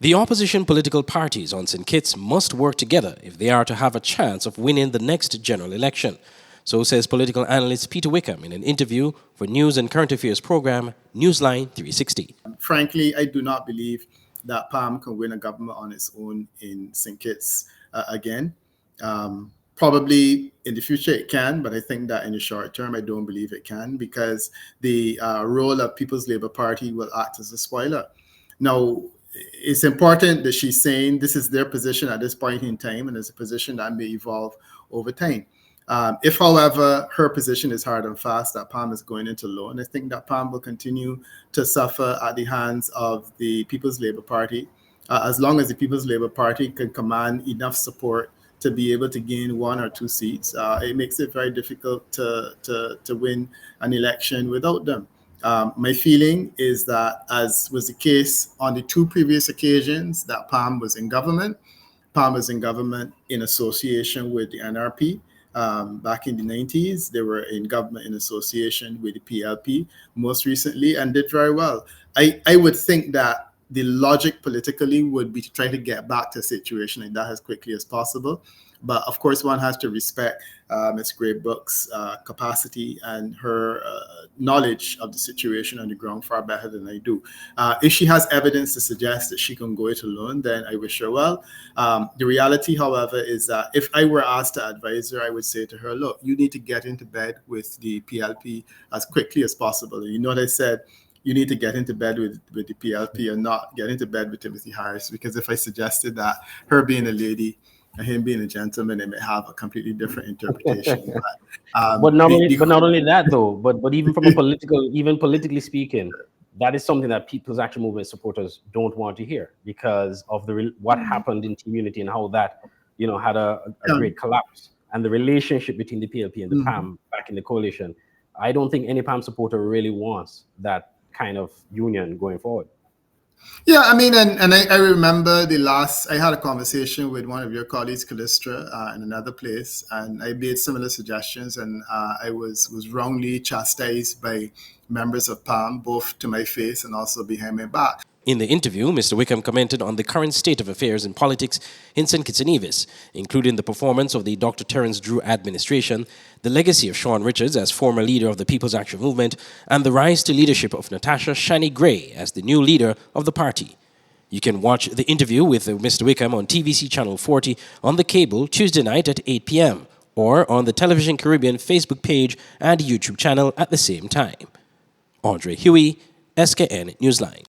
The opposition political parties on St. Kitts must work together if they are to have a chance of winning the next general election. So says political analyst Peter Wickham in an interview for news and current affairs program Newsline 360. Frankly, I do not believe that PAM can win a government on its own in St. Kitts again. Probably in the future it can, but I think that in the short term, I don't believe it can, because the role of People's Labour Party will act as a spoiler. Now, it's important that she's saying this is their position at this point in time, and it's a position that may evolve over time. If, however, her position is hard and fast that PAM is going into loan, I think that PAM will continue to suffer at the hands of the People's Labour Party, as long as the People's Labour Party can command enough support to be able to gain 1 or 2 seats. It makes it very difficult to win an election without them. My feeling is that, as was the case on the 2 previous occasions that PAM was in government in association with the NRP. Back in the 90s, they were in government in association with the PLP most recently and did very well. I would think that the logic politically would be to try to get back to a situation like that as quickly as possible. But of course, one has to respect Ms. Graybrooke's capacity and her knowledge of the situation on the ground far better than I do. If she has evidence to suggest that she can go it alone, then I wish her well. The reality, however, is that if I were asked to advise her, I would say to her, look, you need to get into bed with the PLP as quickly as possible. And you know what I said? You need to get into bed with the PLP and not get into bed with Timothy Harris, because if I suggested that, her being a lady and him being a gentleman, they may have a completely different interpretation. But not only that though, but even from a politically speaking, that is something that People's Action Movement supporters don't want to hear, because of what happened in Team Unity and how that had a great collapse, and the relationship between the PLP and the PAM back in the coalition. I don't think any PAM supporter really wants that kind of union going forward. Yeah, I mean, and I remember I had a conversation with one of your colleagues, Callistra, in another place, and I made similar suggestions, and I was wrongly chastised by members of PAM, both to my face and also behind my back. In the interview, Mr. Wickham commented on the current state of affairs in politics in St. Kitts and Nevis, including the performance of the Dr. Terence Drew administration, the legacy of Sean Richards as former leader of the People's Action Movement, and the rise to leadership of Natasha Shani Gray as the new leader of the party. You can watch the interview with Mr. Wickham on TVC Channel 40 on the cable Tuesday night at 8 p.m. or on the Television Caribbean Facebook page and YouTube channel at the same time. Andre Huey, SKN Newsline.